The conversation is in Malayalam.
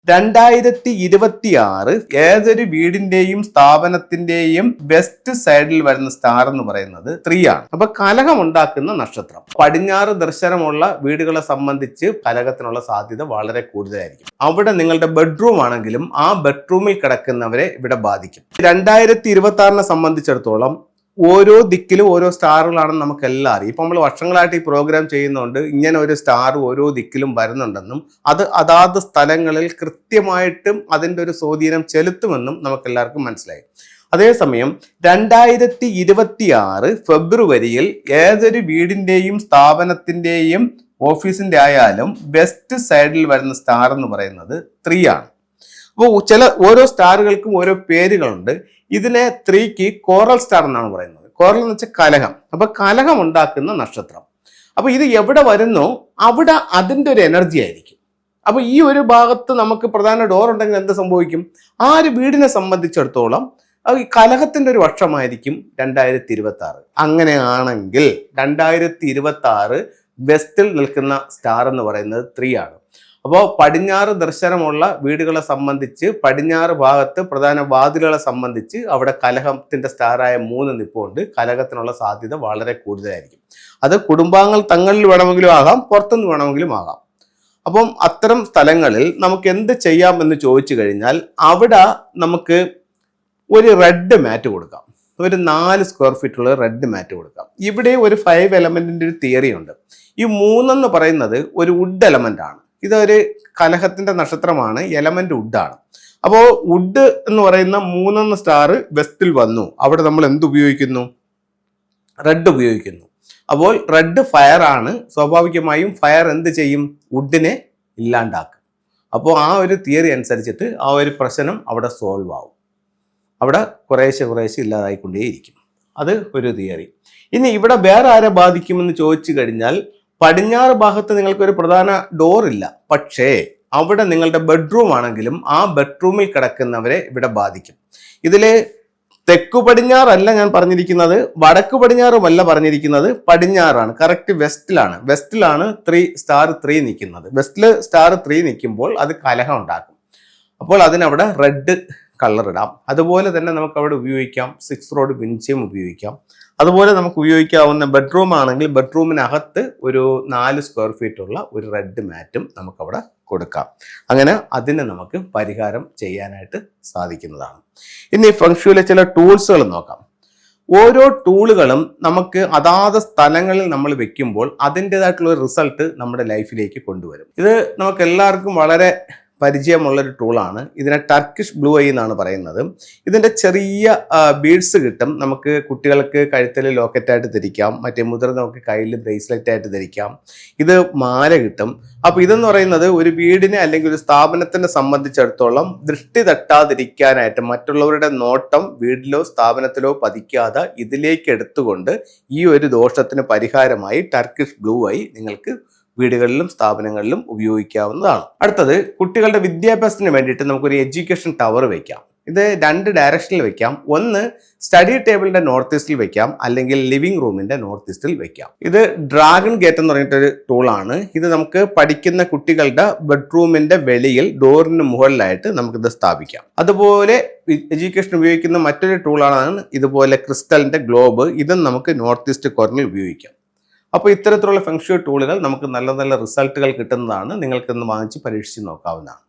2026 ഏതൊരു വീടിന്റെയും സ്ഥാപനത്തിന്റെയും വെസ്റ്റ് സൈഡിൽ വരുന്ന സ്റ്റാർ എന്ന് പറയുന്നത് 3 ആണ്. അപ്പൊ കലഹം ഉണ്ടാക്കുന്ന നക്ഷത്രം. പടിഞ്ഞാറ് ദർശനമുള്ള വീടുകളെ സംബന്ധിച്ച് കലഹത്തിനുള്ള സാധ്യത വളരെ കൂടുതലായിരിക്കും. അവിടെ നിങ്ങളുടെ ബെഡ്റൂം ആണെങ്കിലും ആ ബെഡ്റൂമിൽ കിടക്കുന്നവരെ ഇവിടെ ബാധിക്കും. 2026 സംബന്ധിച്ചിടത്തോളം ഓരോ ദിക്കിലും ഓരോ സ്റ്റാറുകളാണെന്ന് നമുക്ക് എല്ലാം അറിയാം. ഇപ്പൊ നമ്മൾ വർഷങ്ങളായിട്ട് ഈ പ്രോഗ്രാം ചെയ്യുന്നതുകൊണ്ട് ഇങ്ങനെ ഒരു സ്റ്റാർ ഓരോ ദിക്കിലും വരുന്നുണ്ടെന്നും അത് അതാത് സ്ഥലങ്ങളിൽ കൃത്യമായിട്ടും അതിൻ്റെ ഒരു സ്വാധീനം ചെലുത്തുമെന്നും നമുക്ക് എല്ലാവർക്കും മനസ്സിലായി. അതേസമയം 2026 ഫെബ്രുവരിയിൽ ഏതൊരു വീടിൻ്റെയും സ്ഥാപനത്തിൻ്റെയും ഓഫീസിൻ്റെ ആയാലും വെസ്റ്റ് സൈഡിൽ വരുന്ന സ്റ്റാർ എന്ന് പറയുന്നത് 3 ആണ്. അപ്പോൾ ഓരോ സ്റ്റാറുകൾക്കും ഓരോ പേരുകളുണ്ട്. ഇതിനെ 3ക്ക് കോറൽ സ്റ്റാർ എന്നാണ് പറയുന്നത്. കോറൽ എന്ന് വെച്ചാൽ കലഹം. അപ്പൊ കലഹം ഉണ്ടാക്കുന്ന നക്ഷത്രം. അപ്പൊ ഇത് എവിടെ വരുന്നോ അവിടെ അതിൻ്റെ ഒരു എനർജി ആയിരിക്കും. അപ്പൊ ഈ ഒരു ഭാഗത്ത് നമുക്ക് പ്രധാന ഡോർ ഉണ്ടെങ്കിൽ എന്ത് സംഭവിക്കും? ആ ഒരു വീടിനെ സംബന്ധിച്ചിടത്തോളം ഈ കലഹത്തിന്റെ ഒരു വർഷമായിരിക്കും 2026. അങ്ങനെയാണെങ്കിൽ 2026 വെസ്റ്റിൽ നിൽക്കുന്ന സ്റ്റാർ എന്ന് പറയുന്നത് 3 ആണ്. അപ്പോൾ പടിഞ്ഞാറ് ദർശനമുള്ള വീടുകളെ സംബന്ധിച്ച് പടിഞ്ഞാറ് ഭാഗത്ത് പ്രധാന വാതിലുകളെ സംബന്ധിച്ച് അവിടെ കലഹത്തിന്റെ സ്റ്റാറായ 3 നിൽപ്പുണ്ട്. കലഹത്തിനുള്ള സാധ്യത വളരെ കൂടുതലായിരിക്കും. അത് കുടുംബാംഗങ്ങൾ തങ്ങളിൽ വേണമെങ്കിലും ആകാം, പുറത്തുനിന്ന് വേണമെങ്കിലും ആകാം. അപ്പം അത്തരം സ്ഥലങ്ങളിൽ നമുക്ക് എന്ത് ചെയ്യാമെന്ന് ചോദിച്ചു കഴിഞ്ഞാൽ അവിടെ നമുക്ക് ഒരു റെഡ് മാറ്റ് കൊടുക്കാം. ഒരു 4 സ്ക്വയർ ഫീറ്റുള്ള റെഡ് മാറ്റ് കൊടുക്കാം. ഇവിടെ ഒരു 5 എലമെന്റിന്റെ ഒരു തിയറി ഉണ്ട്. ഈ 3 എന്ന് പറയുന്നത് ഒരു വുഡ് എലമെന്റ് ആണ്. ഇതൊരു കലഹത്തിന്റെ നക്ഷത്രമാണ്, എലമെന്റ് വുഡാണ്. അപ്പോൾ വുഡ് എന്ന് പറയുന്ന 3 സ്റ്റാർ വെസ്റ്റിൽ വന്നു. അവിടെ നമ്മൾ എന്ത് ഉപയോഗിക്കുന്നു? റെഡ് ഉപയോഗിക്കുന്നു. അപ്പോൾ റെഡ് ഫയർ ആണ്. സ്വാഭാവികമായും ഫയർ എന്ത് ചെയ്യും? വുഡിനെ ഇല്ലാണ്ടാക്കും. അപ്പോൾ ആ ഒരു തിയറി അനുസരിച്ചിട്ട് ആ ഒരു പ്രശ്നം അവിടെ സോൾവ് ആവും. അവിടെ കുറേശ്ശെ ഇല്ലാതായിക്കൊണ്ടേയിരിക്കും. അത് ഒരു തിയറി. ഇനി ഇവിടെ വേറെ ആരെ ബാധിക്കുമെന്ന് ചോദിച്ചു കഴിഞ്ഞാൽ പടിഞ്ഞാറ് ഭാഗത്ത് നിങ്ങൾക്ക് ഒരു പ്രധാന ഡോർ ഇല്ല, പക്ഷേ അവിടെ നിങ്ങളുടെ ബെഡ്റൂം ആണെങ്കിലും ആ ബെഡ്റൂമിൽ കിടക്കുന്നവരെ ഇവിടെ ബാധിക്കും. ഇതില് തെക്കു പടിഞ്ഞാറല്ല ഞാൻ പറഞ്ഞിരിക്കുന്നത്, വടക്ക് പടിഞ്ഞാറുമല്ല പറഞ്ഞിരിക്കുന്നത്, പടിഞ്ഞാറാണ്. കറക്റ്റ് വെസ്റ്റിലാണ് സ്റ്റാർ 3 നിൽക്കുന്നത്. വെസ്റ്റില് സ്റ്റാർ 3 നിൽക്കുമ്പോൾ അത് കലഹം ഉണ്ടാക്കും. അപ്പോൾ അതിനവിടെ റെഡ് കളർ ഇടാം. അതുപോലെ തന്നെ നമുക്ക് അവിടെ ഉപയോഗിക്കാം 6 റോഡ് വിൻചയം ഉപയോഗിക്കാം. അതുപോലെ നമുക്ക് ഉപയോഗിക്കാവുന്ന ബെഡ്റൂം ആണെങ്കിൽ ബെഡ്റൂമിനകത്ത് ഒരു 4 സ്ക്വയർ ഫീറ്റ് ഉള്ള ഒരു റെഡ് മാറ്റും നമുക്കവിടെ കൊടുക്കാം. അങ്ങനെ അതിന് നമുക്ക് പരിഹാരം ചെയ്യാനായിട്ട് സാധിക്കുന്നതാണ്. ഇനി ഫെങ്ഷുയിലെ ചില ടൂൾസുകൾ നോക്കാം. ഓരോ ടൂളുകളും നമുക്ക് അതാത് സ്ഥലങ്ങളിൽ നമ്മൾ വെക്കുമ്പോൾ അതിൻ്റെതായിട്ടുള്ള റിസൾട്ട് നമ്മുടെ ലൈഫിലേക്ക് കൊണ്ടുവരും. ഇത് നമുക്ക് എല്ലാവർക്കും വളരെ പരിചയമുള്ളൊരു ടൂളാണ്. ഇതിനെ ടർക്കിഷ് ബ്ലൂ ഐ എന്നാണ് പറയുന്നത്. ഇതിൻ്റെ ചെറിയ ബീഡ്സ് കിട്ടും. നമുക്ക് കുട്ടികൾക്ക് കഴുത്തിൽ ലോക്കറ്റായിട്ട് ധരിക്കാം, മറ്റേ മുതിർന്നവർക്ക് കയ്യിൽ ബ്രേസ്ലെറ്റ് ആയിട്ട് ധരിക്കാം. ഇത് മാല കിട്ടും. അപ്പോൾ ഇതെന്ന് പറയുന്നത് ഒരു വീടിനെ അല്ലെങ്കിൽ ഒരു സ്ഥാപനത്തിനെ സംബന്ധിച്ചിടത്തോളം ദൃഷ്ടി തട്ടാതിരിക്കാനായിട്ട്, മറ്റുള്ളവരുടെ നോട്ടം വീട്ടിലോ സ്ഥാപനത്തിലോ പതിക്കാതെ ഇതിലേക്ക് എടുത്തുകൊണ്ട് ഈ ഒരു ദോഷത്തിന് പരിഹാരമായി ടർക്കിഷ് ബ്ലൂ ഐ നിങ്ങൾക്ക് വീടുകളിലും സ്ഥാപനങ്ങളിലും ഉപയോഗിക്കാവുന്നതാണ്. അടുത്തത്, കുട്ടികളുടെ വിദ്യാഭ്യാസത്തിന് വേണ്ടിയിട്ട് നമുക്കൊരു എഡ്യൂക്കേഷൻ ടവർ വെക്കാം. ഇത് 2 ഡയറക്ഷനിൽ വെക്കാം. ഒന്ന് സ്റ്റഡി ടേബിളിന്റെ നോർത്ത് ഈസ്റ്റിൽ വെക്കാം, അല്ലെങ്കിൽ ലിവിംഗ് റൂമിന്റെ നോർത്ത് ഈസ്റ്റിൽ വെക്കാം. ഇത് ഡ്രാഗൺ ഗേറ്റ് എന്ന് പറഞ്ഞിട്ടൊരു ടൂളാണ്. ഇത് നമുക്ക് പഠിക്കുന്ന കുട്ടികളുടെ ബെഡ്റൂമിന്റെ വെളിയിൽ ഡോറിന് മുകളിലായിട്ട് നമുക്കിത് സ്ഥാപിക്കാം. അതുപോലെ എഡ്യൂക്കേഷൻ ഉപയോഗിക്കുന്ന മറ്റൊരു ടൂളാണ് ഇതുപോലെ ക്രിസ്റ്റലിന്റെ ഗ്ലോബ്. ഇതും നമുക്ക് നോർത്ത് ഈസ്റ്റ് കോർണറിൽ ഉപയോഗിക്കാം. അപ്പോൾ ഇത്തരത്തിലുള്ള ഫെങ്ഷുയി ടൂളുകൾ നമുക്ക് നല്ല റിസൾട്ടുകൾ കിട്ടുന്നതാണ്. നിങ്ങൾക്കിന്ന് വാങ്ങിച്ച് പരീക്ഷിച്ച് നോക്കാവുന്നതാണ്.